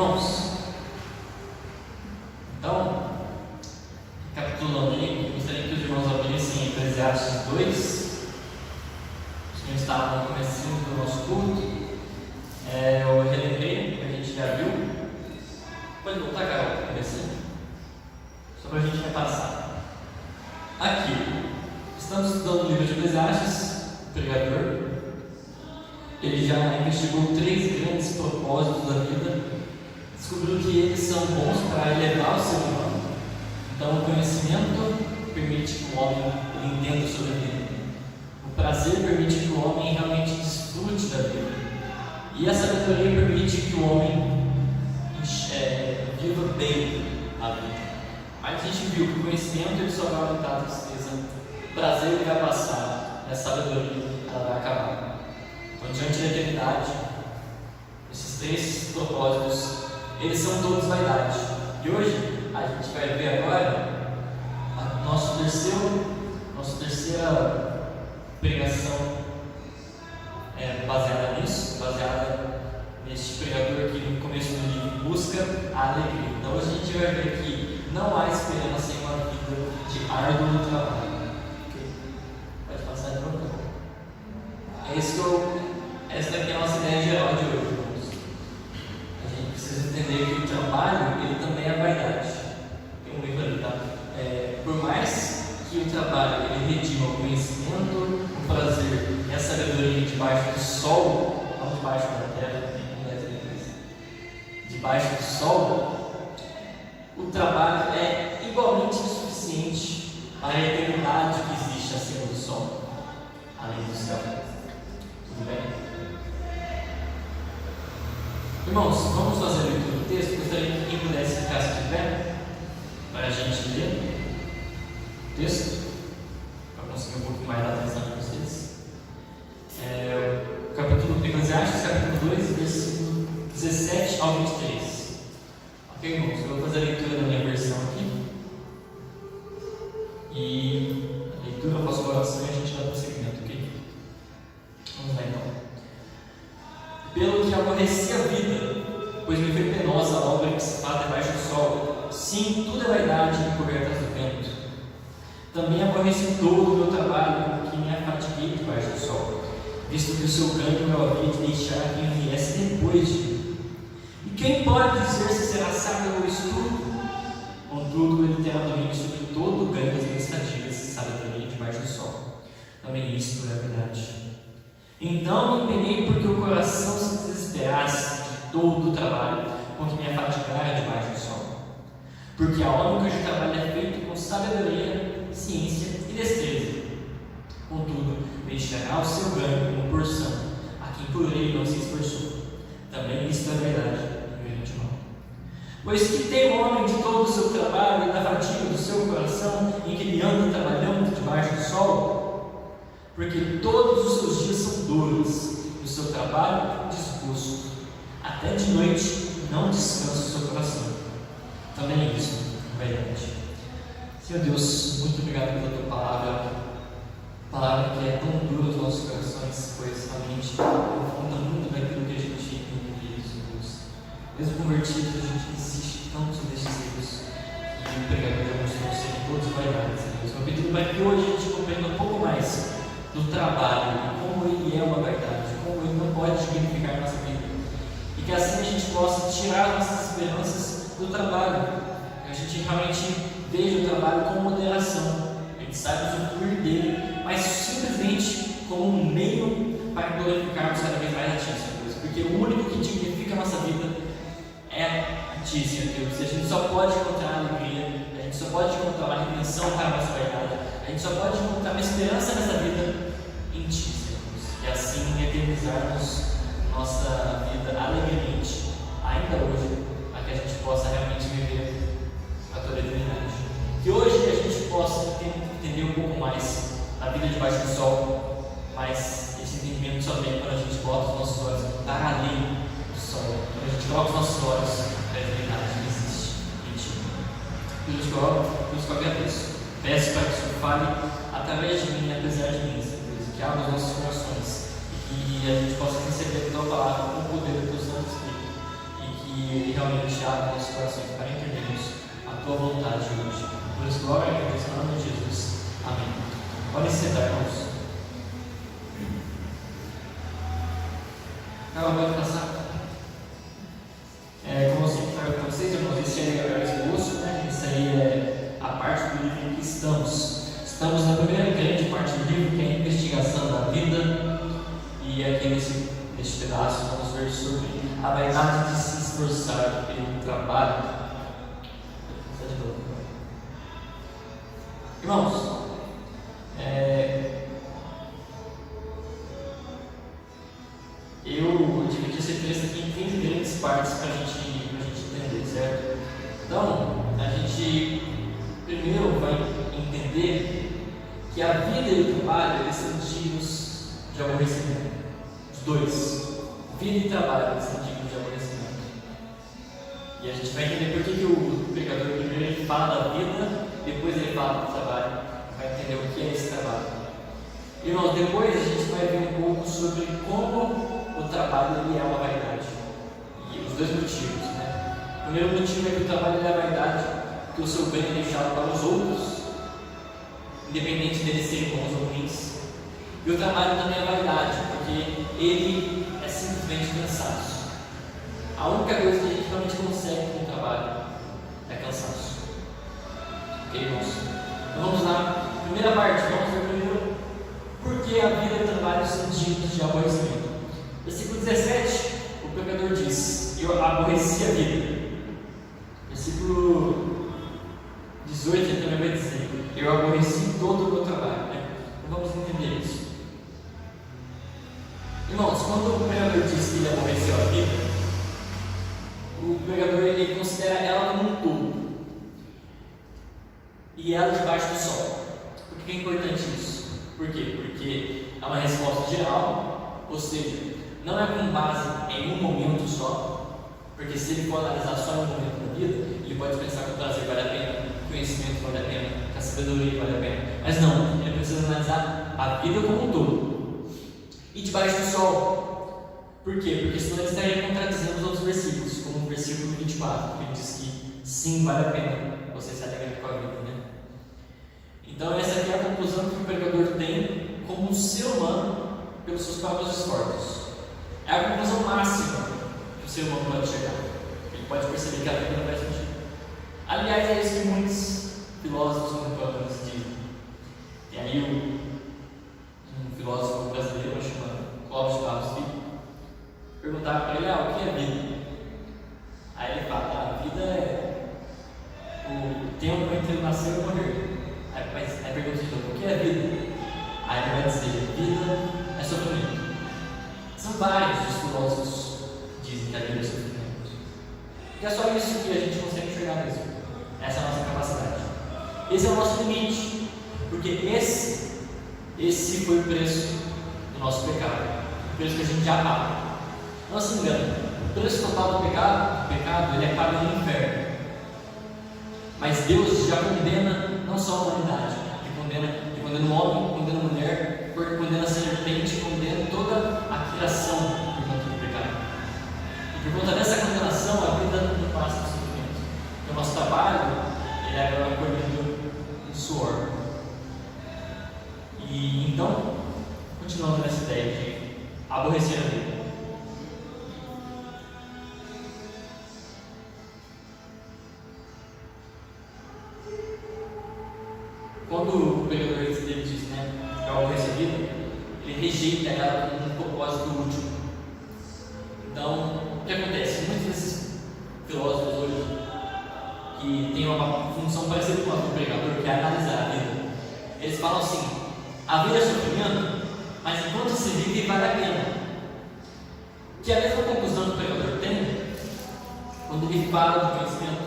Irmãos, então, recapitulando aí, gostaria que os irmãos abrissem Eclesiastes 2. Os que não estavam no comecinho do nosso culto, eu relembrei, que a gente já viu. Pode voltar, Carol, comecinho? Só para a gente repassar. Aqui, estamos estudando o livro de Eclesiastes, o pregador. Ele já investigou 3 grandes propósitos da vida, descobriu que eles são bons para elevar o ser humano. Então, o conhecimento permite que o homem entenda sobre a vida. O prazer permite que o homem realmente desfrute da vida. E a sabedoria permite que o homem viva bem a vida. Mas a gente viu que o conhecimento ele só vai aumentar a tristeza, o prazer ele vai passar, e a sabedoria ela vai acabar. Então, diante da eternidade, esses 3 propósitos, eles são todos vaidade. E hoje, a gente vai ver agora a nossa terceira pregação baseada nisso, baseada neste pregador que no começo do livro busca a alegria. Então, hoje a gente vai ver que não há esperança em uma vida de árduo trabalho. Okay? Pode passar de novo. Essa aqui é a nossa ideia geral de hoje, irmãos. A gente precisa entender que o trabalho, ele também é vaidade. Tem um livro ali, tá? Por mais que o trabalho, ele redima o conhecimento, o prazer e a sabedoria debaixo do sol, não debaixo da terra, debaixo do sol, o trabalho é igualmente insuficiente para a eternidade que existe acima do sol, além do céu. Tudo bem? Irmãos, vamos fazer a leitura do texto. Gostaria que quem pudesse ficar se tiver, para a gente ler o texto, para conseguir um pouco mais da atenção de vocês. Capítulo Eclesiastes, capítulo 2, versículo 17 ao 23. Ok, irmãos? Eu vou fazer a leitura da minha versão aqui. E a leitura após a oração e a gente dá prosseguimento, ok? Vamos lá então. Pelo que aborreci a vida, pois me foi penosa a obra que se faz debaixo do sol. Sim, tudo é vaidade e correr atrás do vento. Também aborreci todo o meu trabalho, com que me afatiguei debaixo do sol, visto que o seu ganho eu havia de deixar quem viesse depois de mim. E quem pode dizer se será sábio ou estudo? Contudo, ele terá domínio sobre todo o ganho das minhas estadias, sabedoria debaixo do sol. Também isto é verdade. Então me empenhei porque o coração se desesperasse de todo o trabalho com que me afatigara debaixo do sol. Porque a obra cujo trabalho é feito com sabedoria, ciência e destreza. Contudo, deixará o seu ganho como porção a quem por ele não se esforçou. Também isto é verdade, meu irmão. Pois que tem o homem de todo o seu trabalho e da fadiga do seu coração em que ele anda trabalhando debaixo do sol? Porque todos os seus dias são dores, e o seu trabalho desgosto. Até de noite não descansa o seu coração. Também é isso, verdade. Senhor Deus, muito obrigado pela tua palavra que é tão dura aos nossos corações, pois realmente confronta muito daquilo que a gente entende, Senhor Deus. Mesmo convertidos, a gente insiste tanto nesses erros, e o pregador já mostrou ser todos vaidades, Senhor Deus. Meu pedido é que hoje a gente compreenda um pouco mais do trabalho, e como ele é uma verdade, como ele não pode significar a nossa vida, e que assim a gente possa tirar nossas esperanças do trabalho, que a gente realmente veja o trabalho com moderação, a gente saiba usufruir dele, mas simplesmente como um meio para glorificarmos cada vez mais a Ti, Senhor Deus, porque o único que dignifica a nossa vida é a Ti, Senhor Deus, e a gente só pode encontrar alegria, a gente só pode encontrar uma redenção para a nossa verdade. A gente só pode encontrar uma esperança nessa vida em Ti, Senhor Deus, e assim eternizarmos nossa vida alegremente, ainda hoje, para que a gente possa realmente viver a toda a eternidade. Que hoje a gente possa entender um pouco mais a vida debaixo do sol, mas esse entendimento só vem quando a gente bota os nossos olhos para além do sol, quando a gente coloca os nossos olhos para a eternidade que existe em Ti. Deus que eu agradeço. Peço para que o Senhor fale através de mim, apesar de mim, Senhor Deus, que abra os nossos corações e que a gente possa receber a Tua palavra com o poder do Teu Santo Espírito e que Ele realmente abre nossos corações para entendermos a Tua vontade hoje. Por isso, glória a Deus, em nome de Jesus. Amém. Podem se sentar, irmãos. Pode passar. Como eu sempre falo para vocês, irmãos, esse aí é o esboço, né? Esse aí é a parte do livro em que estamos. Estamos na primeira grande parte do livro, que é a investigação da vida. E aqui neste pedaço vamos ver sobre a vaidade de se esforçar pelo trabalho. Irmãos, eu dividi esse texto aqui em 15 grandes partes para a gente entender, certo? Então, a gente primeiro vai entender que a vida e o trabalho eles são dignos de aborrecimento. Os dois, vida e trabalho, eles são dignos de aborrecimento. E a gente vai entender por que o pregador primeiro ele fala da vida, depois ele fala do trabalho. Vai entender o que é esse trabalho. Irmãos, depois a gente vai ver um pouco sobre como o trabalho ele é uma vaidade. E os dois motivos, né? O primeiro motivo é que o trabalho ele é a vaidade, que o seu bem é deixado para os outros, independente deles serem bons ou ruins. E o trabalho também é vaidade, porque ele é simplesmente cansaço. A única coisa que a gente realmente consegue com o trabalho é cansaço. Ok, irmãos? Então vamos lá. Primeira parte, vamos ver primeiro por que a vida e o trabalho são dignos de aborrecimento. Versículo 17, o pecador diz: eu aborreci a vida. Versículo 18, ele também vai dizer: eu aborreci todo o meu trabalho. Então vamos entender isso. Irmãos, quando o pregador diz que ele aborreceu a vida, o pregador ele considera ela como um todo e ela debaixo do sol. Por que é importante isso? Por quê? Porque é uma resposta geral, ou seja, não é com base em um momento só, porque se ele for analisar só em um momento da vida, ele pode pensar que o prazer vale a pena, que o conhecimento vale a pena, que a sabedoria vale a pena, mas não, ele precisa analisar a vida como um todo. E debaixo do sol. Por quê? Porque senão ele estaria contradizendo os outros versículos, como o versículo 24, que ele diz que sim, vale a pena você se alegrar com a vida, né? Então essa aqui é a conclusão que o pregador tem como um ser humano pelos seus próprios esforços. É a conclusão máxima que o ser humano pode chegar. Ele pode perceber que a vida não faz sentido. Aliás, é isso que muitos filósofos contemporâneos dizem. E aí um filósofo brasileiro chamado Clóvis de Barros Filho perguntaram para ele: o que é vida? Aí ele fala: a vida é o tempo entre o nascer e o morrer. Aí pergunta de novo: o que é vida? Aí ele vai dizer: vida é sofrimento. São vários os filósofos que dizem que a vida é sofrimento. E é só isso que a gente consegue enxergar mesmo. Essa é a nossa capacidade. Esse é o nosso limite, porque esse foi o preço do nosso pecado, o preço que a gente já paga. Não se engane, o preço total do pecado ele é pago no inferno. Mas Deus já condena não só a humanidade, que condena o homem, condena a mulher, condena a serpente, condena toda a criação por conta do pecado. E por conta dessa condenação, a vida não passa de sofrimento. Porque o nosso trabalho ele é agora colhido no suor. E então, continuando nessa ideia de aborrecer a vida. Quando o pregador dele diz, que é algo recebido, ele rejeita ela como um propósito útil. Então, o que acontece? Muitos desses filósofos hoje, que têm uma função parecida com a do pregador, que é analisar a vida, eles falam assim: a vida é sofrimento, mas enquanto se vive, vale a pena. Que é a mesma conclusão que o pregador tem quando ele fala do conhecimento,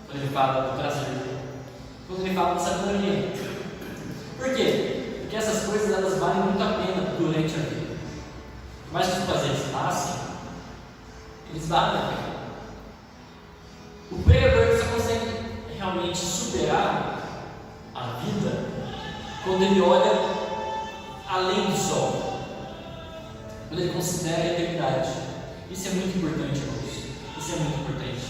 quando ele fala do prazer, quando ele fala da sabedoria. Por quê? Porque essas coisas elas valem muito a pena durante a vida. Por mais que os prazeres passem, eles valem a pena. O pregador só consegue realmente superar a vida quando ele olha além do sol, quando ele considera a eternidade. Isso é muito importante, irmãos. O Isso é muito importante.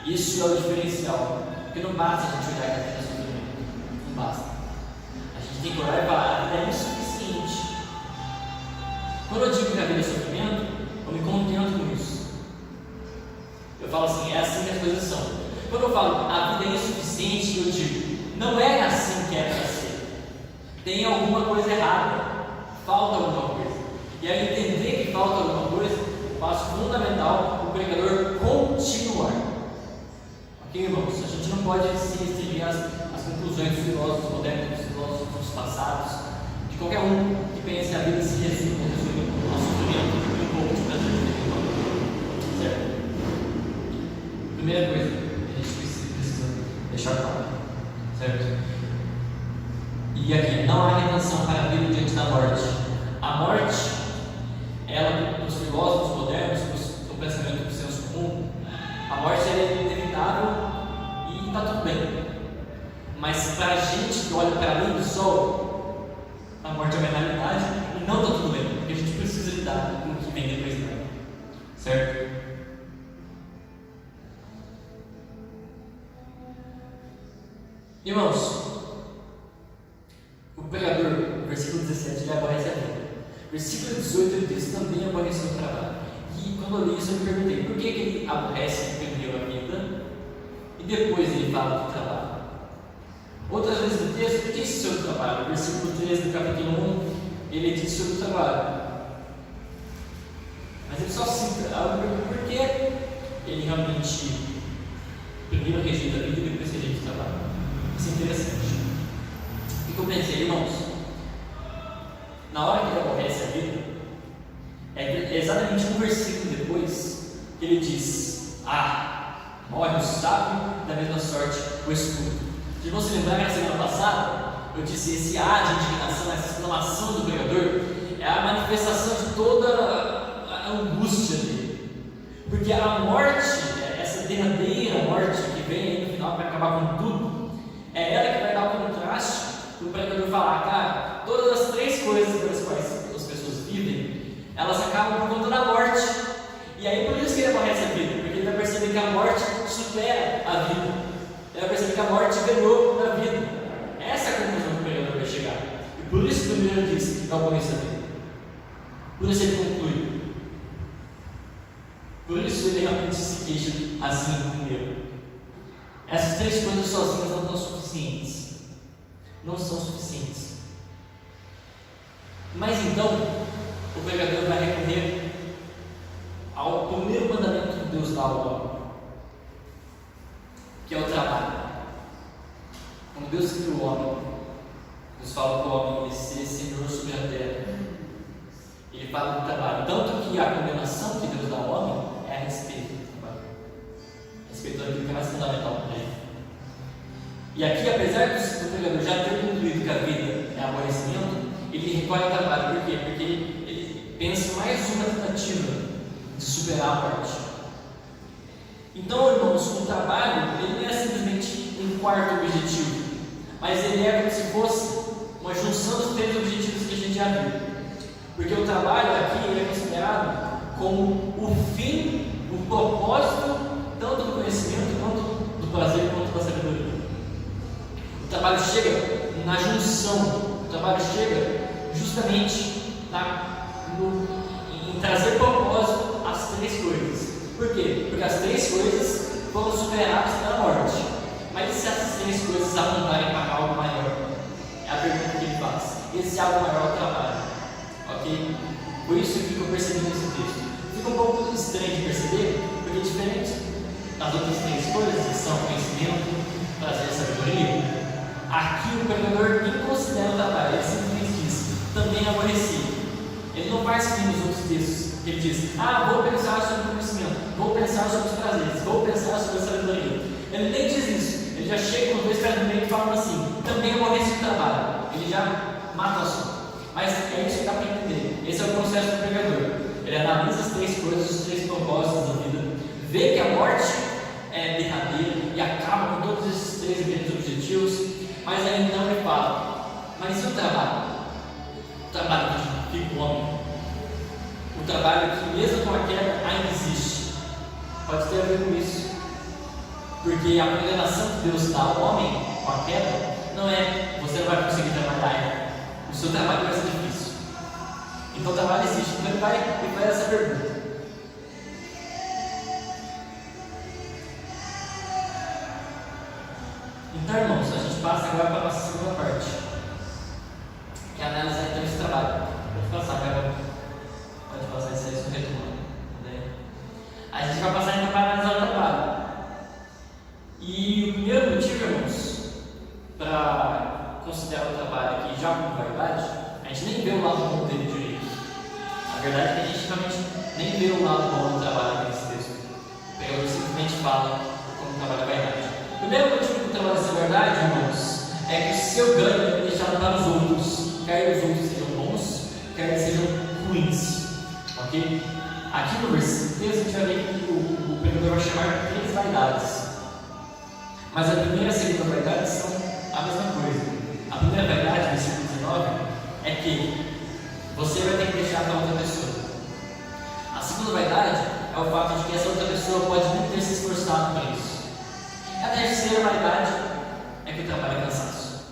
Isso é o diferencial. Porque não basta a gente olhar que a vida é sofrimento. Não basta. A gente tem que olhar e falar: a vida é insuficiente. Quando eu digo que a vida é sofrimento, eu me contento com isso. Eu falo assim: é assim que as coisas são. Quando eu falo a vida é insuficiente, eu digo: não é assim que é para ser. Tem alguma coisa errada. Falta alguma coisa. E ao entender que falta alguma coisa, o passo fundamental, o pregador continuar. Ok, irmãos? A gente não pode se restringir às conclusões dos filósofos modernos, dos filósofos passados, de qualquer um que pense que a vida se resume ao sofrimento e um pouco de prazer espiritual. Certo? Primeira coisa que a gente precisa deixar claro. Certo? E aqui, não há redenção para a vida diante da morte. A morte, ela, nos filósofos modernos, no pensamento do senso comum, a morte é inevitável e está tudo bem. Mas para a gente que olha para a luz do sol, a morte é uma realidade e não está tudo bem, porque a gente precisa lidar com o que vem depois dela. Certo? Irmãos, o pregador, versículo 17, ele aborrece a vida. Versículo 18 ele diz: também aborreceu o trabalho. E quando eu li isso, eu me perguntei: por que ele aborrece primeiro a vida e depois ele fala do trabalho? Outras vezes no texto ele diz sobre o trabalho. No versículo 13 do capítulo 1, ele diz sobre o trabalho. Mas ele só cita algo. Por que ele realmente primeiro rejeita a vida e depois rejeita o trabalho? Isso é interessante. O que eu pensei, irmãos? Na hora que ele aborrece a vida, é exatamente um versículo depois que ele diz: morre o sábio, da mesma sorte o estúpido. Se vão se lembrar que na semana passada eu disse: esse ar de indignação, essa exclamação do pregador é a manifestação de toda a angústia dele, porque a morte, essa derradeira morte que vem aí no final para acabar com tudo, é ela que vai dar o contraste para o pregador falar: cara, todas as três coisas pelas quais as pessoas vivem, elas acabam por conta da morte. E aí por isso que ele aborrece a vida, porque ele vai perceber que a morte supera a vida. Ele vai perceber que a morte ganhou da vida. Essa é a conclusão que o pregador vai chegar. E por isso que o primeiro diz que aborrece a vida. Por isso ele conclui. Por isso ele realmente se queixa assim primeiro. Essas três coisas sozinhas não são suficientes. Não são suficientes. Mas então, o pregador vai recorrer ao primeiro mandamento que Deus dá ao homem, que é o trabalho. Quando Deus criou o homem, Deus fala para o homem ele ser senhor sobre a terra. Ele fala do trabalho. Tanto que a condenação que Deus dá ao homem é a respeito do trabalho. A respeito daquilo que é mais fundamental para ele. E aqui, apesar do pregador já ter concluído que a vida é aborrecimento, ele recorre ao trabalho. Por quê? Porque ele pensa em mais uma tentativa de superar a morte. Então, irmãos, o trabalho ele não é simplesmente um quarto objetivo, mas ele é como se fosse uma junção dos três objetivos que a gente já viu. Porque o trabalho aqui ele é considerado como o fim, o propósito, tanto do conhecimento, quanto do prazer, quanto da sabedoria. O trabalho chega na junção, o trabalho chega justamente em trazer propósito às três coisas. Por quê? Porque as três coisas foram superadas pela morte. Mas e se essas três coisas apontarem para algo maior? É a pergunta que ele faz. Esse algo maior é o trabalho. Ok? Por isso que eu percebi nesse texto. Fica um pouco estranho de perceber, porque diferente das outras três coisas, que são conhecimento, prazer e sabedoria, aqui o pregador nem considera o trabalho. Ele simplesmente diz: também aborreci. Ele não faz que nos outros textos. Ele diz: vou pensar sobre o conhecimento, vou pensar sobre os prazeres, vou pensar sobre a sabedoria. Ele nem diz isso. Ele já chega com dois pés no meio e fala assim: também aborreci o trabalho. Ele já mata o assunto. Mas é isso que dá para entender. Esse é o processo do pregador. Ele analisa as três coisas, os três propósitos da vida, vê que a morte é derradeira e acaba com todos esses três grandes objetivos. Mas aí então ele fala: mas e o trabalho? O trabalho que justifica o homem. O trabalho que, mesmo com a queda, ainda existe. pode ter a ver com isso. Porque a condenação que Deus dá ao homem com a queda não é você não vai conseguir trabalhar, o seu trabalho vai ser difícil. Então o trabalho existe. Então ele faz essa pergunta. Então, irmãos, a gente passa agora para a nossa segunda parte, que é analisar então esse trabalho. Pode passar, Carol. Pode passar isso aí, isso retomando. A gente vai passar então para analisar o trabalho. E o primeiro motivo, irmãos, para considerar o trabalho aqui já como verdade, a gente nem vê o lado bom dele direito. A verdade é que a gente realmente nem vê o lado bom do trabalho aqui nesse texto. O pregador simplesmente fala como o trabalho é verdade. O primeiro motivo do trabalho ser verdade, irmãos, é que o seu ganho é deixado para os outros, quer os outros sejam bons, quer eles sejam ruins. Ok? Aqui no versículo 3 a gente vai ver que o pregador vai chamar de 3 vaidades. Mas a primeira e a segunda vaidade são a mesma coisa. A primeira vaidade, versículo 19, é que você vai ter que deixar para outra pessoa. A segunda vaidade é o fato de que essa outra pessoa pode não ter se esforçado para isso. A terceira vaidade é que o trabalho é cansaço,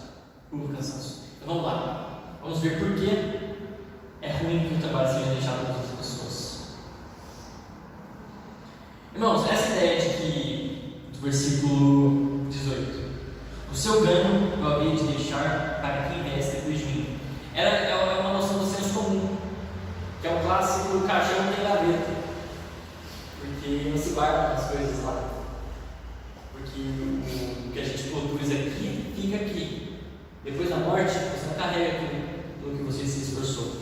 puro cansaço. Então vamos lá, vamos ver por que é ruim que o trabalho seja deixado para outras pessoas. Irmãos, essa ideia de que, do versículo 18, o seu ganho eu havia de deixar para quem viesse depois de mim, é uma noção do senso comum, que é o clássico caixão tem gaveta, porque não se guarda as coisas lá. Porque o que a gente produz aqui, fica aqui. Depois da morte, você não carrega aquilo que você se esforçou.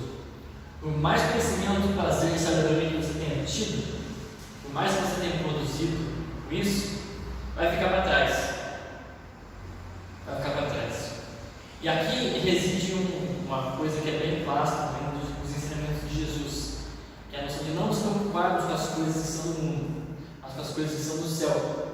Por mais conhecimento, prazer e sabedoria que você tenha tido, por mais que você tenha produzido com isso, vai ficar para trás. Vai ficar para trás. E aqui reside uma coisa que é bem clássica também dos ensinamentos de Jesus, que é a noção de não nos preocuparmos com as coisas que são do mundo, mas com as coisas que são do céu.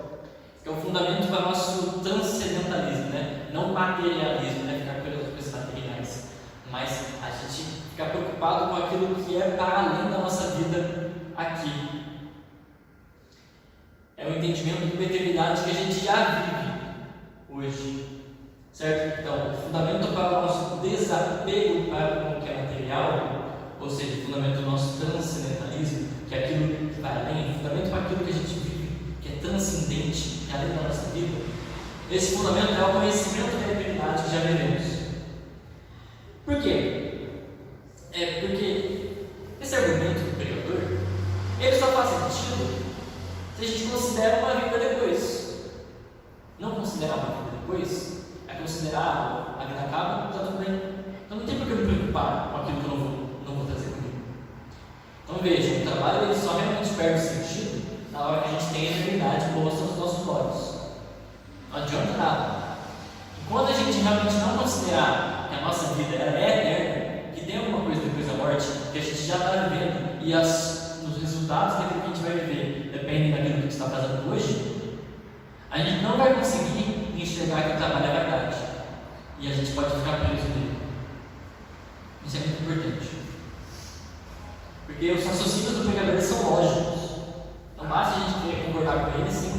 Que é o fundamento para o nosso transcendentalismo, né? Não materialismo, né? Ficar pelas coisas materiais, mas a gente ficar preocupado com aquilo que é para além da nossa vida aqui. É o entendimento de uma eternidade que a gente já vive hoje, certo? Então, o fundamento para o nosso desapego para o que é material, ou seja, o fundamento do nosso transcendentalismo, que é aquilo que vai além, o fundamento para aquilo que a gente vive, que é transcendente, que é além da nossa vida. Esse fundamento é o conhecimento da eternidade que já veremos. Por quê? Porque esse argumento do pregador, ele só faz sentido se a gente considera uma vida depois. Não considerar uma vida depois é considerar a vida acaba, está tudo bem. Então não tem por que eu me preocupar com aquilo que eu não vou trazer comigo. Então veja, o trabalho ele só realmente perde sentido na hora que a gente tem a eternidade posta nos nossos olhos. Não adianta nada. E quando a gente realmente não considerar que a nossa vida ela é eterna, que tem alguma coisa depois da morte, que a gente já está vivendo e os resultados daquilo que a gente vai viver dependem daquilo que a gente está fazendo hoje, a gente não vai conseguir enxergar que o trabalho é verdade. E a gente pode ficar preso nele. Isso é muito importante. Porque os raciocínios do pregador são lógicos. Não basta a gente querer concordar com ele sem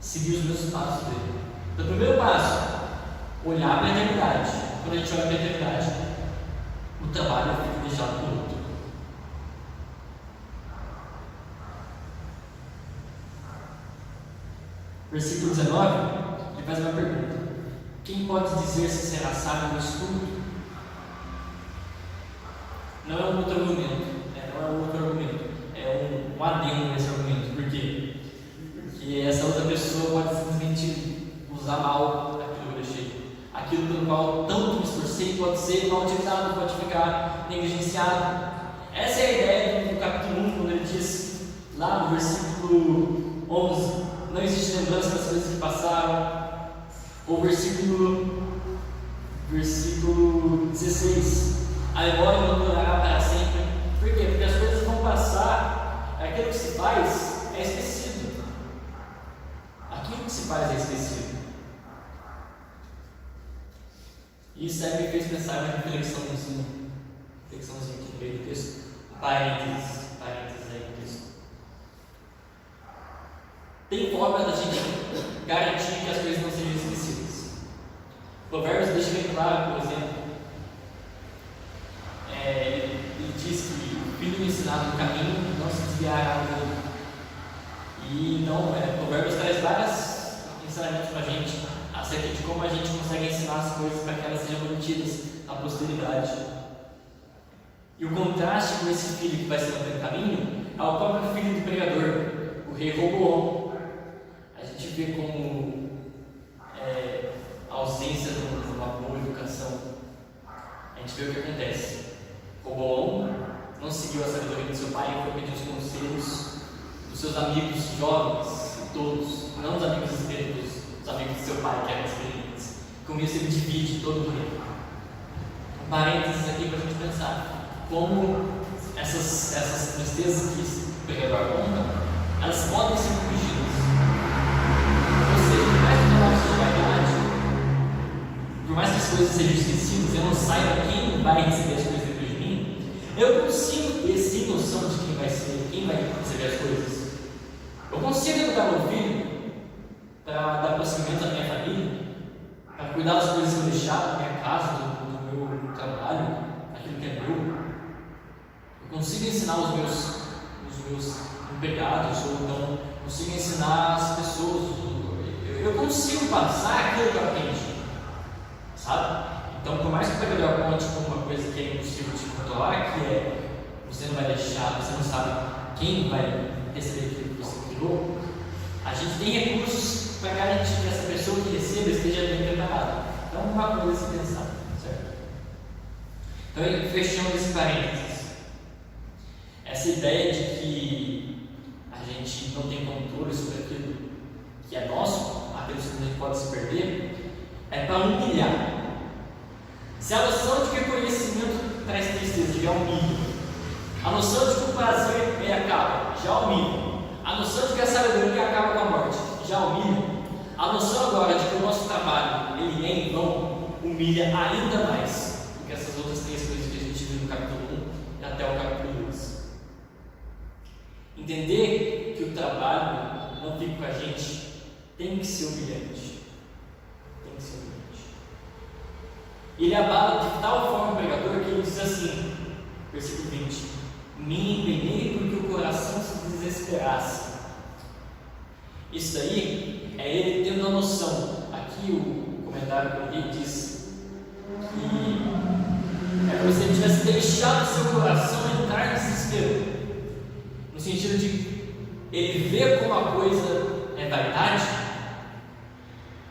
seguir os mesmos passos dele. Então, o primeiro passo, olhar para a eternidade. Quando a gente olha para a eternidade, o trabalho fica deixado por outro. Versículo 19, ele faz uma pergunta: quem pode dizer se será sábio no estudo? Não é um outro argumento, é um adendo nesse argumento. Por quê? Porque essa outra pessoa pode simplesmente usar mal aquilo que eu deixei. Aquilo pelo qual tanto me esforcei pode ser mal utilizado, pode ficar negligenciado. Essa é a ideia do capítulo 1, quando ele diz lá no versículo 11: não existe lembrança das coisas que passaram. Ou versículo 16: a memória não durará para sempre. Por quê? Porque as coisas vão passar, aquilo que se faz é esquecido. Aquilo que se faz é esquecido. E isso aí me fez pensar na reflexãozinha aqui no meio do texto, parênteses aí no texto. claro, por exemplo, ele diz que o filho ensinado no caminho não se desviará dele. E então, Provérbios traz vários ensinamentos para a gente acerca de como a gente consegue ensinar as coisas para que elas sejam mantidas na posteridade. E o contraste com esse filho que vai se manter no caminho é o próprio filho do pregador, o rei Roboão. A gente vê como a ausência de uma boa educação. A gente vê o que acontece. Roboão não seguiu a sabedoria do seu pai e foi pedir os conselhos dos seus amigos jovens, todos, não os amigos experientes, os amigos do seu pai que eram experientes. Com isso ele divide todo o reino. Um parênteses aqui para a gente pensar como essas tristezas que o pregador conta, elas podem ser corrigidas. Ou seja, por mais que eu fale sobre vaidade, por mais que as coisas sejam esquecidas, eu não saiba quem vai receber as coisas depois de mim, eu consigo ter sim noção de quem vai receber as coisas. Eu consigo educar meu filho para dar prosseguimento à minha família, para cuidar das coisas que eu deixar da minha casa, do meu trabalho, aquilo que é meu. Eu consigo ensinar os meus empregados, ou então consigo ensinar as pessoas. Eu consigo passar aquilo que eu aprendi, sabe? Então, por mais que o pregador conte com uma coisa que é impossível de controlar, que é você não vai deixar, você não sabe quem vai receber aquilo que você criou, a gente tem recursos para garantir que essa pessoa que receba esteja bem preparada. Então, uma coisa a se pensar, certo? Então, fechando esse parênteses, essa ideia de que a gente não tem controle sobre aquilo que é nosso, aquilo que a gente pode se perder, é para humilhar. Se a noção de que o conhecimento traz tristeza já humilha, a noção de que o prazer acaba já humilha, a noção de que a sabedoria acaba com a morte já humilha, a noção agora de que o nosso trabalho ele é em vão humilha ainda mais do que essas outras três coisas que a gente viu no capítulo 1 e até o capítulo 2. Entender que o trabalho não fica com a gente tem que ser humilhante. Tem que ser humilhante. Ele abala de tal forma o pregador que ele diz assim, versículo 20: me empenhei porque o coração se desesperasse. Isso daí é ele tendo a noção. Aqui o comentário que ele diz que é como se ele tivesse deixado seu coração entrar em desespero, no sentido de ele ver como a coisa é vaidade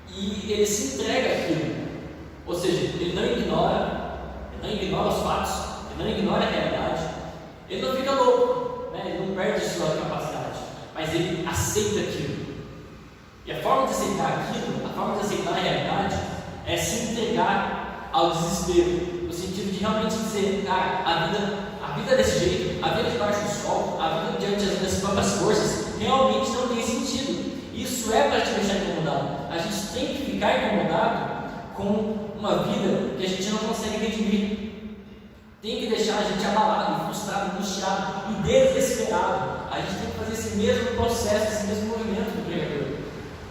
e ele se entrega àquilo. Ou seja, ele não ignora os fatos, ele não ignora a realidade, ele não fica louco, né? Ele não perde sua capacidade, mas ele aceita aquilo. E a forma de aceitar aquilo, a forma de aceitar a realidade, é se entregar ao desespero, no sentido de realmente dizer, cara, a vida desse jeito, a vida debaixo do sol, a vida diante das próprias forças, realmente não tem sentido. Isso é para te deixar incomodado. A gente tem que ficar incomodado com uma vida que a gente não consegue redimir. Tem que deixar a gente abalado, frustrado, angustiado e desesperado. A gente tem que fazer esse mesmo processo, esse mesmo movimento do pregador.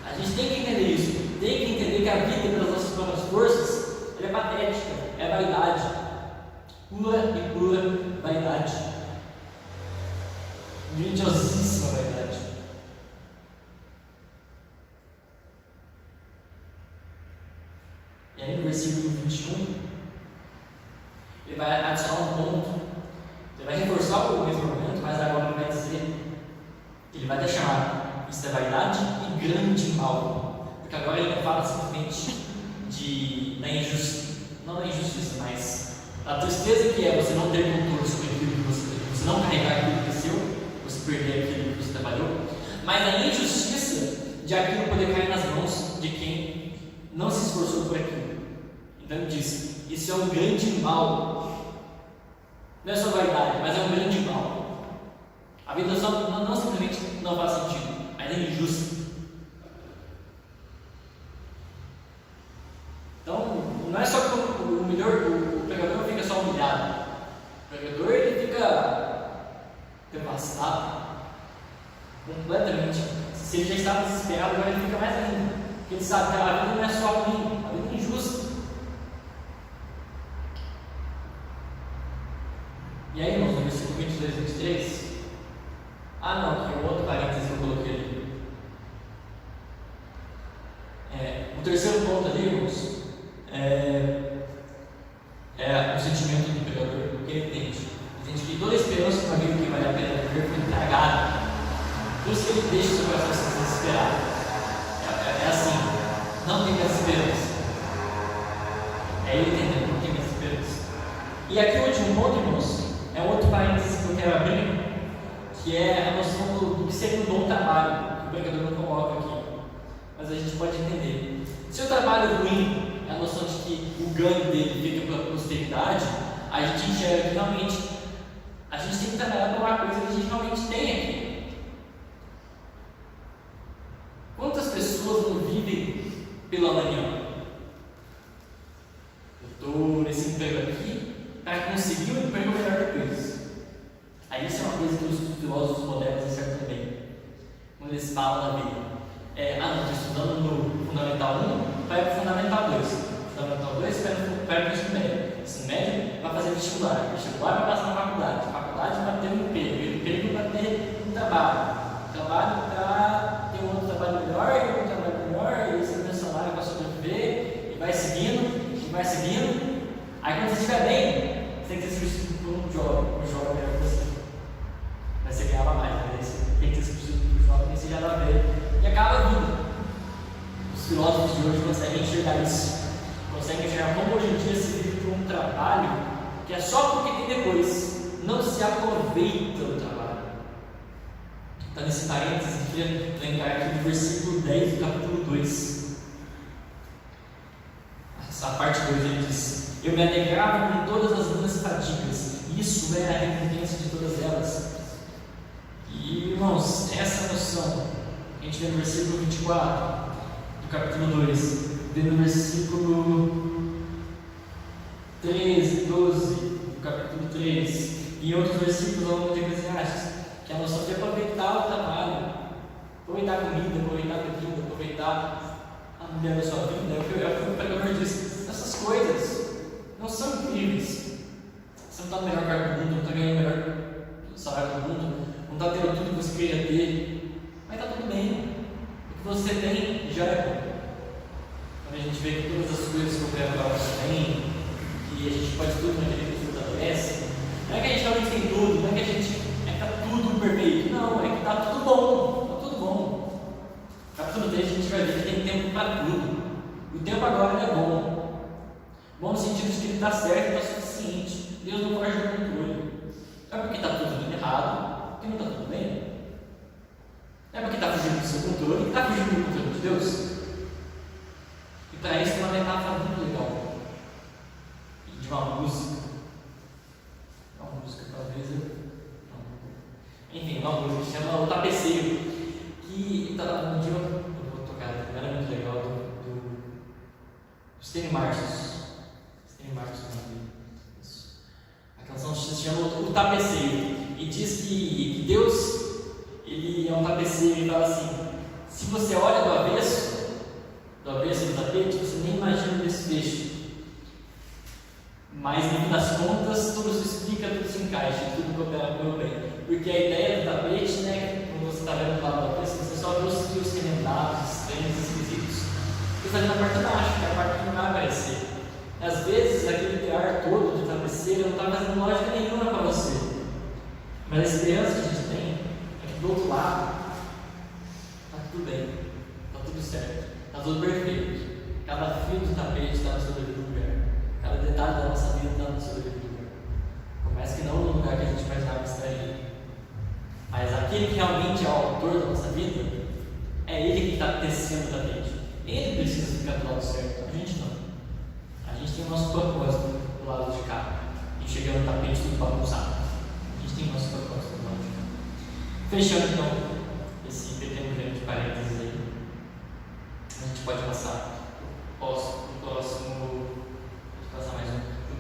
A gente tem que entender isso. Tem que entender que a vida pelas nossas próprias forças ela é patética, é vaidade. Pura e pura vaidade. Grandiosíssima vaidade. E aí no versículo 21, ele vai adicionar um ponto, ele vai reforçar o mesmo argumento, mas agora ele vai dizer, ele vai até chamar isso de vaidade e grande mal, porque agora ele não fala simplesmente da injustiça, não da injustiça, mas da tristeza que é você não ter controle sobre aquilo que você não carregar aquilo que é seu, você perder aquilo que você trabalhou, mas a injustiça de aquilo poder cair nas mãos de quem não se esforçou por aquilo. Então ele diz, isso é um grande mal. Não é só vaidade, mas é um grande mal. A vida não simplesmente não faz sentido, mas é injusta. Então, não é só que o pregador não fica só humilhado. O pregador ele fica devastado, completamente. Se ele já estava desesperado, agora ele fica mais ainda. Porque ele sabe que a vida não é só ruim, a vida é injusta. 22, 23. Ah, não, que é um outro parênteses que eu coloquei ali. O terceiro ponto ali, irmãos, é o sentimento do pregador, porque ele entende que toda a esperança para vida que vale a pena viver foi tragada. Por isso que ele deixa o seu coração se desesperar. É assim, não tem mais esperança. É ele entendendo, não tem mais esperança. E aqui o último ponto, irmãos, é um outro parênteses que eu quero abrir, que é a noção do que seria um bom trabalho, que o pregador não coloca aqui, mas a gente pode entender. Se o trabalho ruim é a noção de que o ganho dele fica pela prosperidade, a gente enxerga que realmente a gente tem que trabalhar por uma coisa que a gente realmente tem aqui. Quantas pessoas não vivem pela manhã? Eu estou nesse emprego aqui para conseguir um emprego melhor depois. Aí isso é uma coisa que os filósofos modernos acertam bem, quando eles falam da vida. Não, estou estudando no Fundamental 1, vai para o Fundamental 2. Fundamental 2 vai para o ensino médio. Ensino médio vai fazer vestibular. Vestibular vai passar na faculdade. Faculdade vai ter um emprego. Emprego vai ter um trabalho. Trabalho para ter um outro trabalho melhor, e um trabalho melhor, e você tem salário para sobreviver, e vai seguindo, e vai seguindo. Aí quando você estiver bem, você tem que ser substituído por um jovem melhor que você. Mas você ganhava mais, né? Você tem que ser substituído por um jovem, você já dá bem. E acaba a vida. Os filósofos de hoje conseguem enxergar isso. Conseguem enxergar como hoje em dia se vive por um trabalho que é só porque tem depois. Não se aproveita o trabalho. Está nesse parênteses, eu queria lembrar aqui do versículo 10 do capítulo 2. Essa parte 2 ele diz: eu me alegrava com todas as minhas fadigas, e isso era a recompensa de todas elas. E irmãos, essa noção a gente vê no versículo 24 do capítulo 2, vê no versículo 13, 12 do capítulo 3, e em outros versículos ao longo de Eclesiastes, que é a noção de aproveitar o trabalho, aproveitar a comida, aproveitar a bebida, aproveitar a mulher da sua vida. É o que o pregador diz. Essas coisas não são incríveis. Você não está no melhor cargo do mundo, não está ganhando o melhor salário do mundo, não está tendo tudo que você queria ter, mas está tudo bem. O que você tem já é bom. Quando a gente vê que todas as coisas que o pregador tem, que a gente pode tudo naquele que nos fortalece, não é que a gente realmente tem tudo, não é que a gente está tudo perfeito, não, é que está tudo bom, está tudo bom. Capítulo 3 a gente vai ver que tem tempo para tudo. O tempo agora é bom. Bom no sentido de que ele está certo e está suficiente. Deus não foge do controle. Não é porque está tudo errado que não está tudo bem. Não é porque está fugindo do seu controle que está fugindo do controle de Deus. E para isso tem uma metáfora muito legal. E de uma música. Uma música talvez enfim, uma música que chama O Tapeceiro, que um dia eu vou tocar, era muito legal, dos Stênio Marcius. A canção se chama O Tapeceiro, e diz que Deus, ele é um tapeceiro, e fala assim: se você olha do avesso do tapete, você nem imagina o desfecho. Mas no fim das contas, tudo se explica, tudo se encaixa, tudo coopera pelo bem. Porque a ideia do tapete, né, quando você está vendo o lado do tapete, você só vê os fios rementados, estranhos, esquisitos. Você está vendo a parte de baixo, que é a parte que não vai aparecer. Às vezes, aquele ar todo de travesseiro não está fazendo lógica nenhuma para você. Mas a esperança que a gente tem é que do outro lado está tudo bem, está tudo certo, está tudo perfeito. Cada fio do tapete está no seu devido lugar. Cada detalhe da nossa vida está no seu devido lugar. Por mais que não no lugar que a gente imaginava que estaria. Mas aquele que realmente é o autor da nossa vida, é ele que está tecendo o tapete. Ele precisa ficar do lado certo, a gente não. A gente tem o nosso propósito do lado de cá, enxergando o tapete tudo bagunçado. A gente tem o nosso propósito do lado de cá. Fechando então esse pequeno grande parênteses aí, a gente pode passar o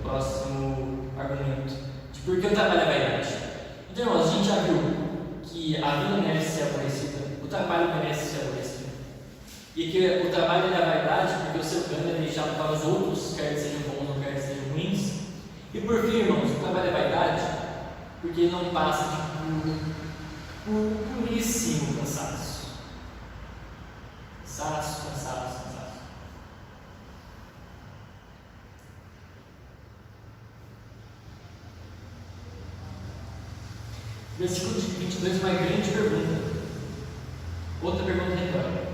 próximo argumento de por que o trabalho é vaidade. Então, irmãos, a gente já viu que a vida merece ser aborrecida, o trabalho merece ser aborrecido, e que o trabalho é vaidade porque o seu ganho é deixado para os outros, quer que sejam bons ou quer que sejam ruins. E por fim, irmãos, o trabalho é vaidade porque ele não passa de puríssimo cansaço. Cansaço. Versículo 22, uma grande pergunta. Outra pergunta retórica.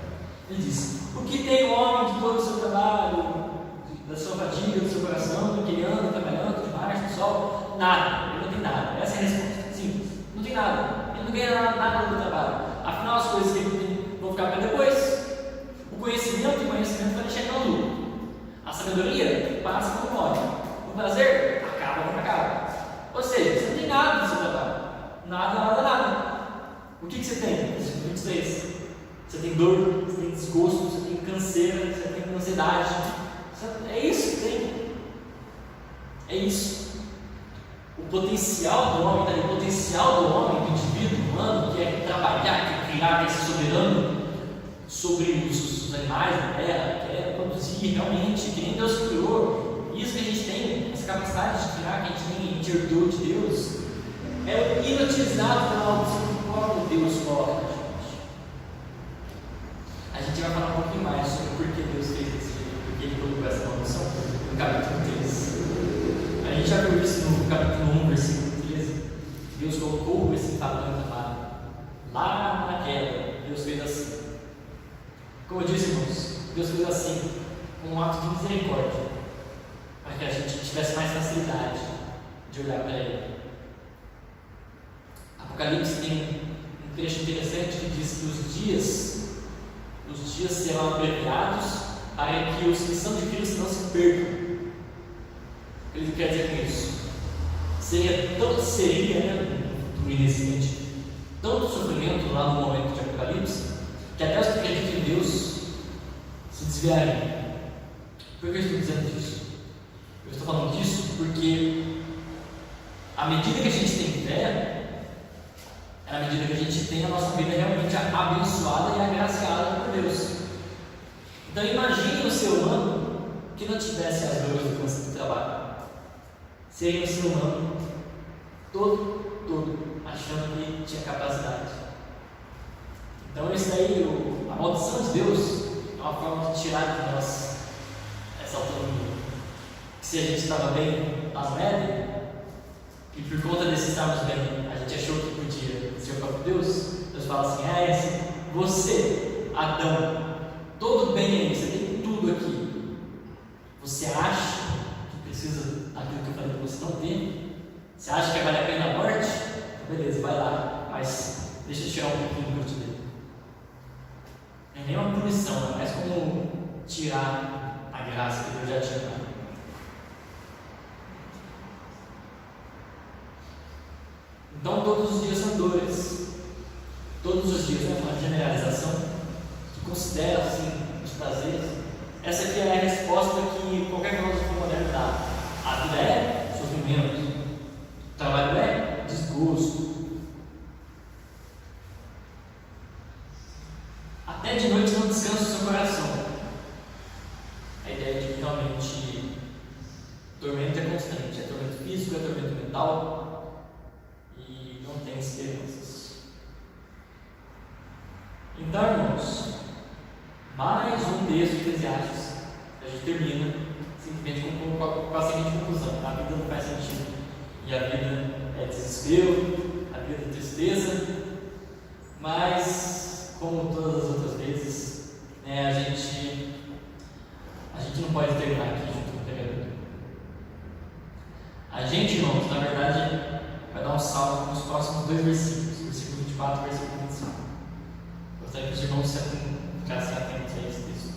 Ele diz: o que tem o homem de todo o seu trabalho, da sua fadiga, do seu coração, do que ele anda trabalhando debaixo do sol? Nada, ele não tem nada. Essa é a resposta. Simples. Não tem nada. Ele não ganha nada do trabalho. Afinal, as coisas que ele tem vão ficar para depois. O conhecimento vai deixar maluco. A sabedoria passa quando morre. O prazer acaba quando acaba. Ou seja, você não tem nada do seu trabalho. Nada. O que você tem? Versículo 23. Você tem dor, você tem desgosto, você tem canseira, você tem ansiedade. É isso que tem. É isso. O potencial do homem, do indivíduo humano, que é trabalhar, que é criar, que é ser soberano sobre os animais da terra, que é produzir realmente, que nem Deus criou. Isso que a gente tem, essa capacidade de criar, que a gente herdou de Deus, é inutilizado para algo que Deus coloca na gente. A gente vai falar um pouquinho mais sobre por que Deus fez desse jeito, porque Ele colocou essa maldição no capítulo 13. A gente já viu isso no capítulo 1, versículo 13. Deus colocou esse padrão de trabalho lá na queda. Deus fez assim. Como eu disse, irmãos, Deus fez assim, com um ato de misericórdia, para que a gente tivesse mais facilidade de olhar para Ele. Apocalipse tem um trecho interessante que diz que os dias serão abreviados para que os que são de Cristo não se percam. O que ele quer dizer com isso? Seria no inexistente, tanto sofrimento lá no momento de Apocalipse, que até os que acreditam em Deus se desviarem. Por que eu estou dizendo isso? Eu estou falando disso porque à medida que a gente tem fé, é na medida que a gente tem a nossa vida realmente abençoada e agraciada por Deus. Então imagine o ser humano que não tivesse as dores do câncer do trabalho. Seria um ser humano todo achando que tinha capacidade. Então isso aí, a maldição de Deus é uma forma de tirar de nós essa autonomia. Se a gente estava bem lá no Éden, e por conta desse estarmos bem, a gente achou que podia ser o próprio Deus, Deus fala assim: você, Adão, todo bem aí, você tem tudo aqui. Você acha que precisa daquilo que eu falei para você não ter? Você acha que vale a pena a morte? Então, beleza, vai lá, mas deixa eu tirar um pouquinho do que eu te dei. Não é nem uma punição, é mais como tirar a graça que Deus já tinha dado. Então todos os dias são dores. Todos os dias, né? Uma generalização que considera assim os prazeres. Essa aqui é a resposta que qualquer filósofo moderno dá. A vida é sofrimento, o trabalho é desgosto. Até de noite não descansa o seu coração. A ideia de que realmente tormento é constante, é tormento físico, é tormento mental. Não tem esperanças. Então, irmãos, mais um texto de Eclesiastes. A gente termina simplesmente com a seguinte conclusão: a vida não faz sentido, e a vida é desespero, a vida é tristeza, mas, como todas as outras vezes, a gente não pode terminar aqui junto com o pregador. A gente, irmãos, na verdade, vai dar um salto nos próximos 2 versículos, versículo 24 e versículo 25. Gostaria que os irmãos ficassem atentos a esse texto.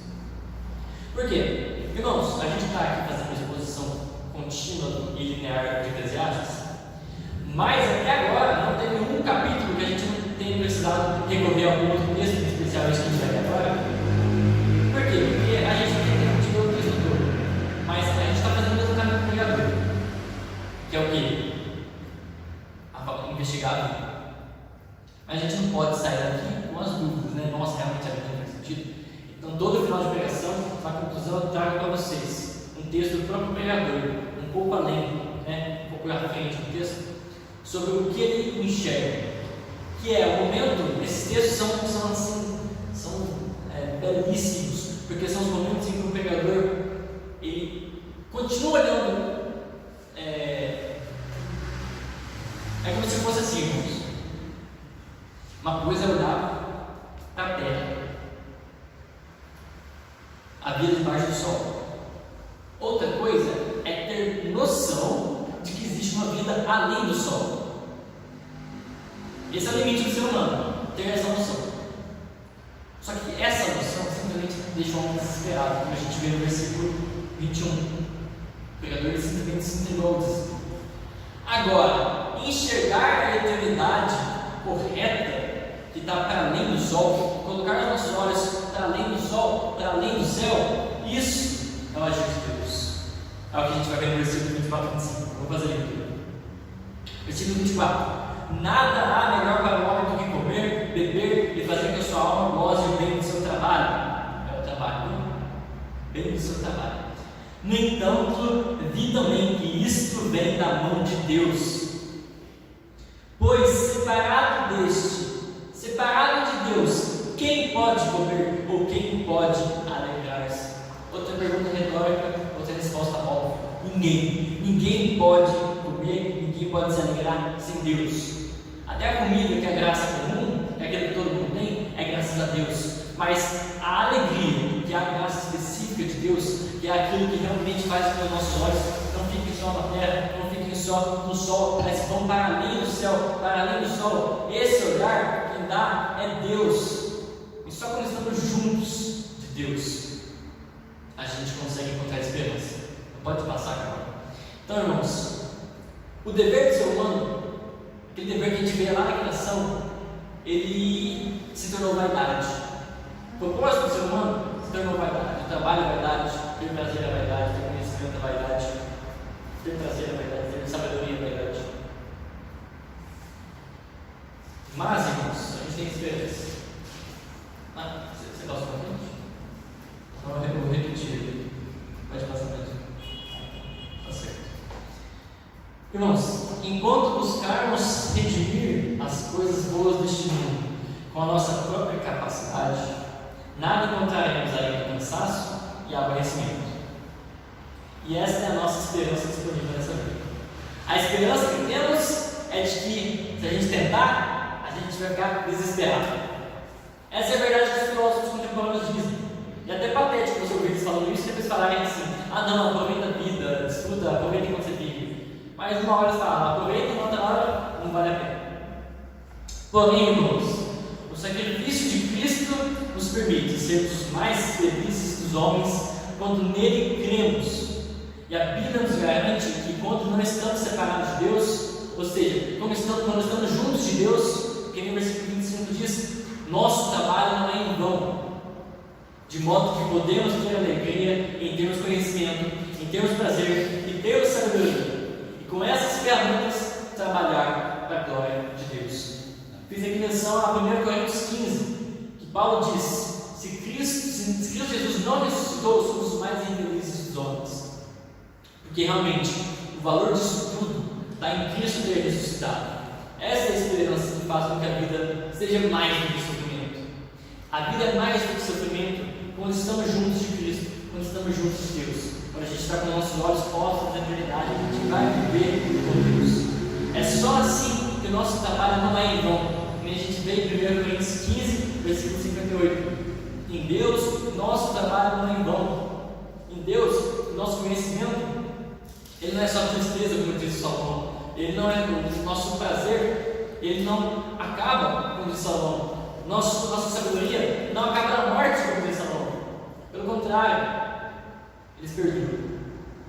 Por quê? Irmãos, a gente está aqui fazendo uma exposição contínua e linear de Eclesiastes, mas até agora não teve um capítulo que a gente não tenha precisado recorrer a algum outro texto, em especial esse que a gente vai ver agora. Por quê? Porque a gente não tem tempo de ver o texto todo, mas a gente está fazendo o mesmo caminho do pregador, que é o quê? Investigar a vida. A gente não pode sair daqui com as dúvidas, né? Nossa, realmente a vida não faz sentido. Então, todo final de pregação, na conclusão, eu trago para vocês um texto do próprio pregador, um pouco além, um pouco à frente do texto, sobre o que ele enxerga, que é o momento. Esses textos são belíssimos, porque são os momentos em que o pregador ele continua olhando. É como se fosse assim, irmãos. Uma coisa é olhar para a terra, a vida debaixo do sol. Outra coisa é ter noção de que existe uma vida além do sol. Esse é o limite do ser humano, ter essa noção. Só que essa noção simplesmente deixa o homem desesperado, como a gente vê no versículo 21. O pregador simplesmente se entregou ao desespero. Agora, enxergar a eternidade correta, que está para além do sol, colocar os nossos olhos para além do sol, para além do céu, isso é o agir de Deus. É o que a gente vai ver no versículo 24 e 25. Vou fazer a leitura. Versículo 24. Nada há melhor para o homem do que comer, beber e fazer que a sua alma goze bem do seu trabalho. É o trabalho, bem do seu trabalho. No entanto, vi também que isto vem da mão de Deus. Pois separado de Deus, quem pode comer ou quem pode alegrar-se? Outra pergunta retórica, outra resposta óbvia. Ninguém pode comer, ninguém pode se alegrar sem Deus. Até a comida, que é a graça comum, é aquilo que todo mundo tem, é graças a Deus. Mas a alegria, que é a graça específica de Deus, que é aquilo que realmente faz com que os nossos olhos não fiquem só na terra, não fiquem só no sol, mas vão para além do céu, para além do sol. Esse olhar quem dá é Deus. E só quando estamos juntos de Deus, a gente consegue encontrar esperança. Não pode passar, cara. Então, irmãos, o dever do ser humano, aquele dever que a gente vê lá na criação, ele se tornou vaidade. O propósito do ser humano se tornou vaidade. O trabalho é vaidade, ter prazer é vaidade, ter conhecimento é vaidade, ter prazer é vaidade, ter sabedoria é vaidade. Mas, irmãos, a gente tem esperança. Você gosta da frente? Então eu vou repetir. Pode passar para gente. Tá certo. Irmãos, enquanto buscarmos redimir as coisas boas deste mundo com a nossa própria capacidade, nada encontraremos além do cansaço e aborrecimento. E esta é a nossa esperança disponível nessa vida. A esperança que temos é de que, se a gente tentar, a gente vai ficar desesperado. Essa é a verdade que os filósofos contemporâneos dizem. E até patético você ouvir eles falando isso e depois falarem assim: não, aproveita a vida, desfruta, aproveita enquanto você vive. Mas uma hora eles falam: aproveita, e outra hora não vale a pena. Porém, irmãos, o sacrifício de Cristo nos permite sermos os mais felizes dos homens quando nele cremos. E a Bíblia nos garante que quando não estamos separados de Deus, ou seja, quando estamos juntos de Deus, que no versículo 25 diz: nosso trabalho não é em vão, de modo que podemos ter alegria em termos conhecimento, em termos prazer e termos sabedoria, e com essas ferramentas trabalhar para a glória de Deus. Fiz aqui menção a 1 Coríntios 15, que Paulo diz: se Cristo Jesus não ressuscitou, somos os mais infelizes dos homens. Porque realmente o valor disso tudo está em Cristo ter ressuscitado. Essa é a esperança que faz com que a vida seja mais do que sofrimento. A vida é mais do que sofrimento quando estamos juntos de Cristo, quando estamos juntos de Deus. Quando a gente está com nossos olhos postos na eternidade, a gente vai viver com Deus. É só assim que o nosso trabalho não é em vão. A gente vê em 1 Coríntios 15, versículo 58. Em Deus, nosso trabalho não é em vão. Em Deus, nosso conhecimento, ele não é só tristeza, como diz Salomão. Ele não é o nosso prazer, ele não acaba, como diz Salomão. Nossa sabedoria não acaba na morte, como diz Salomão. Pelo contrário, eles perduram.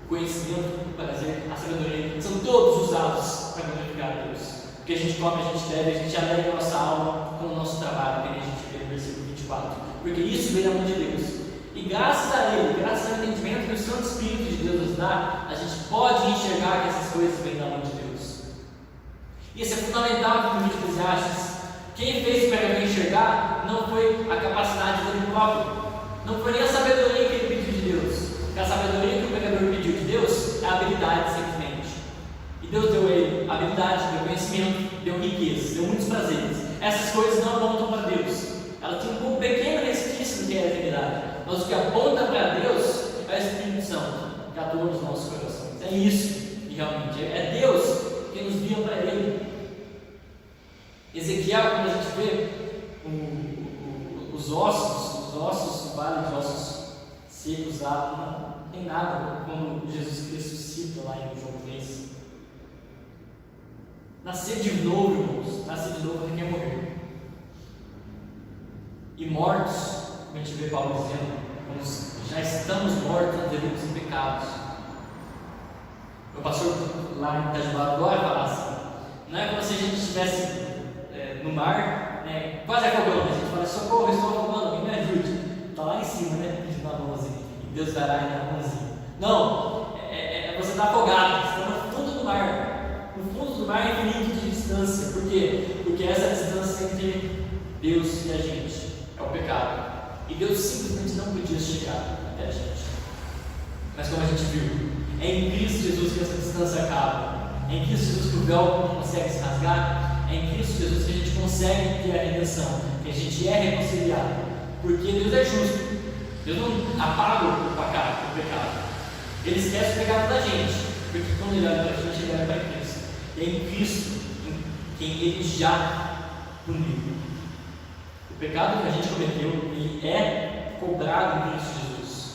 O conhecimento, o prazer, a sabedoria são todos usados para glorificar a Deus. Porque a gente come, a gente bebe, a gente alegra a nossa alma com o nosso trabalho, que a gente vê no versículo 24. Porque isso vem da mão de Deus. E graças a Ele, graças ao entendimento que o Santo Espírito de Deus nos dá, a gente pode enxergar que essas coisas vêm da mão de Deus. E isso é fundamental no livro de Eclesiastes. Quem fez o pregador enxergar não foi a capacidade dele próprio, não foi nem a sabedoria que ele pediu de Deus. Porque a sabedoria que o pregador pediu de Deus é a habilidade, simplesmente. E Deus deu a ele a habilidade, deu conhecimento deu riqueza, deu muitos prazeres. Essas coisas não apontam para Deus. Elas têm um pequeno resquício do que é a eternidade. Mas o que aponta para Deus é o Espírito Santo, que atua nos nossos corações. É isso que realmente é Deus que nos guia para Ele. Ezequiel, quando a gente vê os ossos, o vale de ossos secos lá, não tem nada, como Jesus Cristo cita lá em João 3. Nascer de novo, irmãos, nascer de novo requer morrer. E mortos, como a gente vê Paulo dizendo, já estamos mortos nos delitos e pecados. O pastor lá em Itajubá agora fala assim: não é como se a gente estivesse no mar, quase afogando, a gente fala: socorro, estou afogando, alguém me ajude. Está lá em cima, pedindo a mãozinha, e Deus dará a mãozinha. Não, você está afogado, você está no fundo do mar. No fundo do mar é infinito de distância. Por quê? Porque essa distância entre Deus e a gente é o pecado. E Deus simplesmente não podia chegar até a gente. Mas como a gente viu, é em Cristo Jesus que essa distância acaba. É em Cristo Jesus que o véu consegue se rasgar. É em Cristo Jesus que a gente consegue ter a redenção, que a gente é reconciliado. Porque Deus é justo. Deus não apaga o pecado. Ele esquece o pecado da gente. Porque quando Ele olha para a gente, Ele olha para Cristo. E é em Cristo quem Ele já puniu. O pecado que a gente cometeu, ele é cobrado em Cristo Jesus.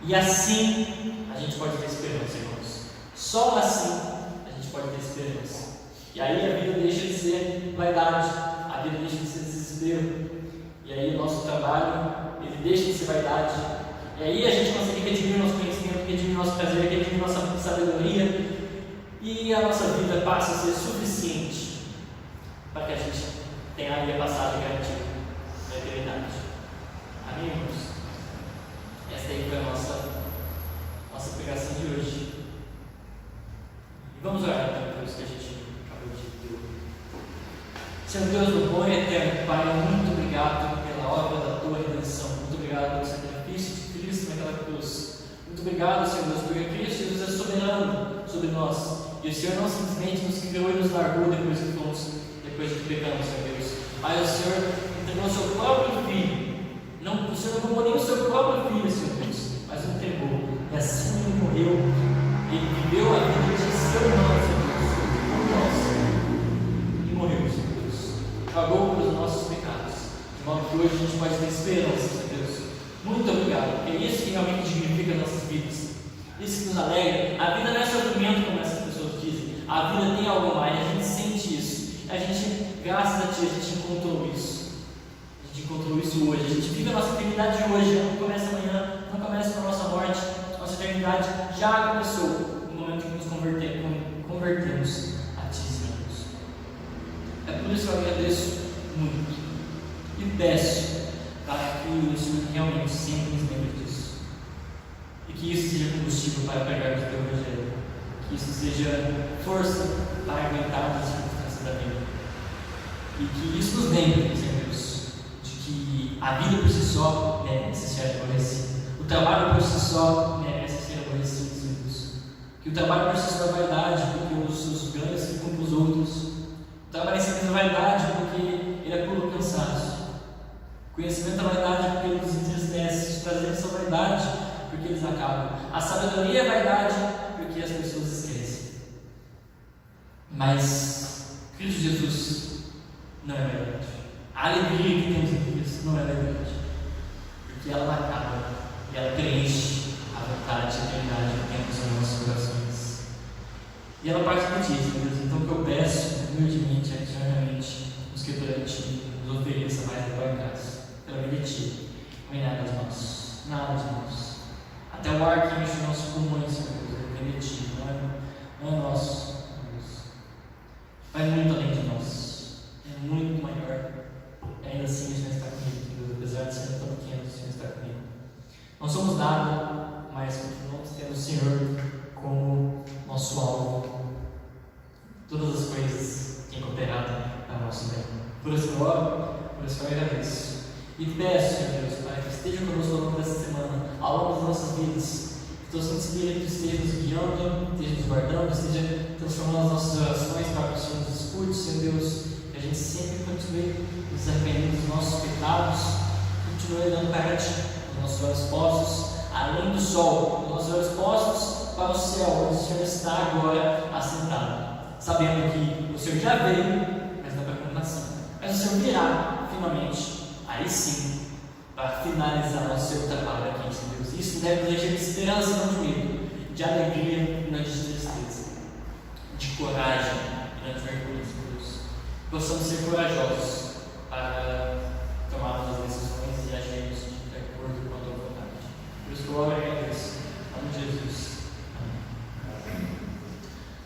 E assim a gente pode ter esperança, irmãos. Só assim a gente pode ter esperança. E aí a vida deixa de ser vaidade, a vida deixa de ser desespero. E aí o nosso trabalho, ele deixa de ser vaidade. E aí a gente consegue redimir o nosso conhecimento, redimir o nosso prazer, redimir nossa sabedoria. E a nossa vida passa a ser suficiente para que a gente tenha a vida passada garantida na eternidade. Amém, irmãos? Esta aí foi a nossa pregação de hoje. E vamos orar então por isso que a gente acabou de ter. Senhor Deus do bom e eterno Pai, muito obrigado pela obra da tua redenção. Muito obrigado pelo sacrifício de Cristo naquela cruz. Muito obrigado, Senhor Deus, porque Cristo Jesus é soberano sobre nós. E o Senhor não simplesmente nos criou e nos largou depois que pecamos, Senhor Deus. Mas o Senhor entregou o seu próprio Filho. O Senhor não roubou nem o seu próprio Filho, Senhor Deus, mas o entregou. E assim Ele morreu. Ele viveu a vida de seu irmão, Senhor Deus, por nós. E morreu, Senhor Deus. Pagou pelos nossos pecados. De modo que hoje a gente pode ter esperança, Senhor Deus. Muito obrigado, porque é isso que realmente dignifica as nossas vidas. Isso que nos alegra. A vida não é sofrimento, como essas pessoas dizem. A vida tem algo mais, a gente sente isso. A gente, graças a Ti, a gente encontrou isso. A gente encontrou isso hoje. A gente vive a nossa eternidade de hoje. Não começa amanhã, não começa com a nossa morte. Nossa eternidade já começou no momento que nos convertemos a Ti, Senhor Deus. É por isso que eu agradeço muito. E peço para que o Senhor realmente sempre nos lembre disso. E que isso seja combustível para pregarmos o Teu Evangelho. Que isso seja força para aguentar as circunstâncias da vida. E que isso nos lembre, Senhor Deus, de que a vida por si só merece ser aborrecida. O trabalho por si só merece ser aborrecido, Senhor Deus. Que o trabalho por si só é vaidade, porque os seus ganhos ficam para os outros. O trabalho em si é vaidade, porque ele é puro cansaço. O conhecimento é vaidade, porque ele nos entristece. Os prazeres são vaidade, porque eles acabam. A sabedoria é vaidade, porque as pessoas esquecem. Mas Cristo Jesus não é verdade. A alegria que temos em Cristo não é verdade, porque ela acaba e ela preenche a vontade e a eternidade que temos nos nossos corações. E ela parte de Ti, Deus. Então o que eu peço humildemente é que realmente nos que perante Ti nos ofereça mais da Tua graça, pela vida de Ti, não é nada de nós, nada de nós. Até o ar que enche os nossos pulmões, Senhor Deus, é vida de Ti, não é nosso. Vai muito além de nós, é muito maior. Ainda assim o Senhor está comigo, Deus, apesar de ser tão pequeno, o Senhor está comigo. Não somos nada, mas continuamos tendo o Senhor como nosso alvo. Todas as coisas têm cooperado para o nosso bem. Por isso eu oro, por isso eu agradeço. E peço, Senhor Deus, para que esteja conosco ao longo dessa semana, ao longo das nossas vidas, Que o Teu Santo Espírito esteja nos guiando, esteja nos guardando, esteja transformando as nossas orações para que o Senhor nos escute, Senhor Deus, que a gente sempre continue nos arrependendo dos nossos pecados, continue olhando para Ti, os nossos olhos postos, além do sol, os nossos olhos postos para o céu, onde o Senhor está agora assentado, sabendo que o Senhor já veio, mas não para condenação, mas o Senhor virá finalmente, aí sim, para finalizar o seu trabalho aqui, Senhor Deus. Isso deve nos encher de esperança, não de medo, de alegria e não de tristeza, de coragem e não de vergonha, Senhor Deus. Possamos ser corajosos para tomarmos as decisões e agirmos de acordo com a Tua vontade. Por isso, glória e agradeço. Em nome de Jesus. Amém.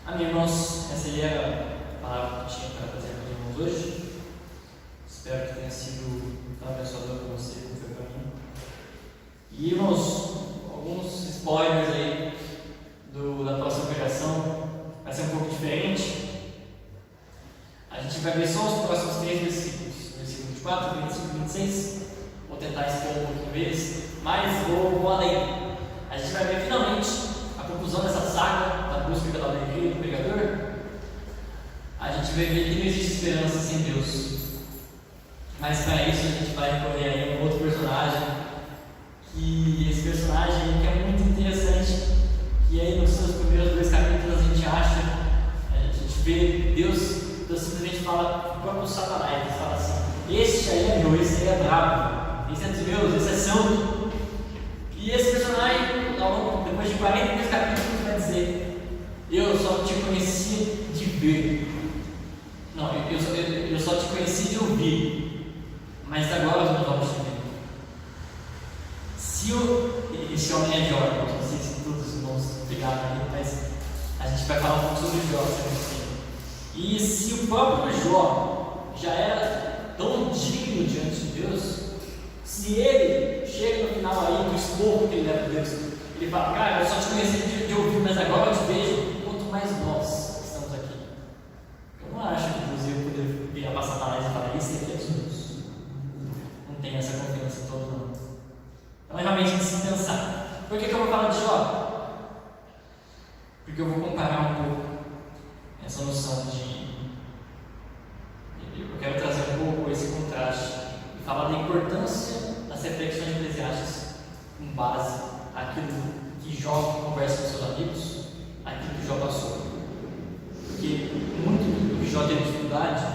Amém, irmãos. Essa aí era a palavra que tinha para trazer para os irmãos hoje. Espero que tenha sido tão abençoador para você como foi para mim. E, irmãos, alguns spoilers aí da próxima pregação. Vai ser um pouco diferente. A gente vai ver só os próximos 3 versículos. Versículo 24, 25 e 26. Vou tentar expor um pouquinho deles, mas vou além. A gente vai ver finalmente a conclusão dessa saga da busca pela alegria do pregador. A gente vai ver que não existe esperança sem Deus. Mas para isso a gente vai recorrer a um outro personagem, que esse personagem que é muito interessante, e aí nos seus primeiros 2 capítulos a gente vê Deus simplesmente fala, o próprio Satanás, ele fala assim: este aí é meu, esse aí é brabo, esse é dos meus, esse é santo. E esse personagem, depois de 42 capítulos, vai dizer: eu só te conheci de ver. Não, eu só te conheci de ouvir, mas agora os meus olhos te veem. Se esse homem é Jó, não sei se todos os irmãos pegaram aí, mas a gente vai falar um pouco sobre Jó, e se o próprio Jó já era tão digno diante de Deus, se ele chega no final aí do esporro que ele leva a Deus, ele fala: cara, eu só te conheci de ouvir, mas agora eu te vejo, quanto mais nós que estamos aqui. Eu não acho que Deus ia poder virar para Satanás e falar: isso aqui é de Deus. Não tem essa confiança toda, não. Então é realmente de se pensar. Por que eu vou falar de Jó? Porque eu vou comparar um pouco essa noção de. Eu quero trazer um pouco esse contraste e falar da importância das reflexões eclesiásticas com base naquilo que Jó conversa com seus amigos, aquilo que Jó passou. Porque muito do que Jó teve dificuldade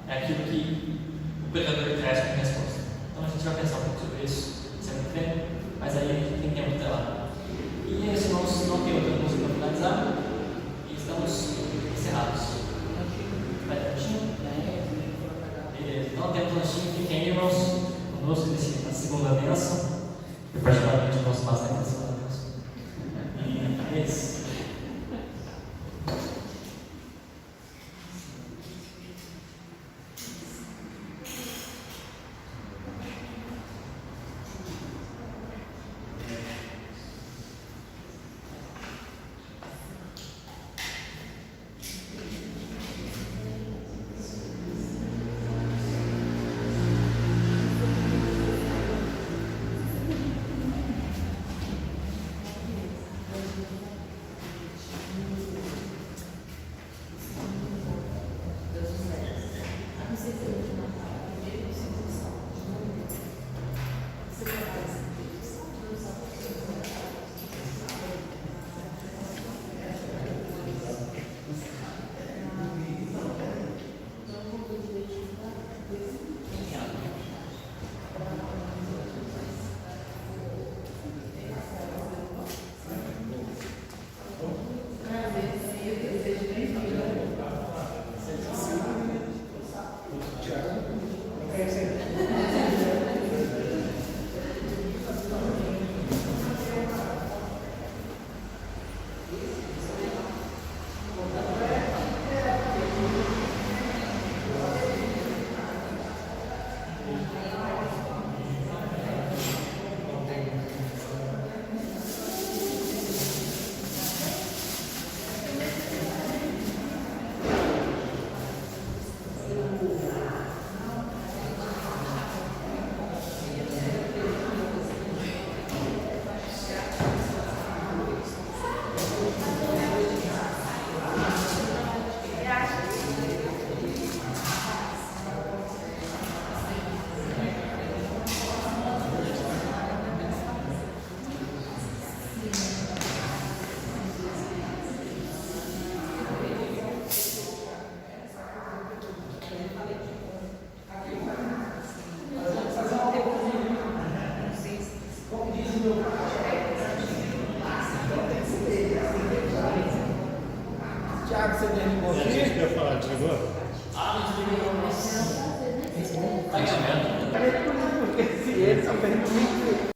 é aquilo que o pregador traz como resposta. Então a gente vai pensar um pouco sobre isso semana que vem, mas aí a gente tem tempo até lá. E aí, se não tem outra música para finalizar, e estamos encerrados. Vai ter lanchinho? Beleza. Então temos lanchinho. Fiquem aí, irmãos, conosco na segunda bênção. Eu particularmente gosto bastante da segunda bênção. E é isso. Thiago, você terminou A gente aqui? quer falar de agora? Ah, não desliga não, nossa. Tá vendo? Porque se eles são bem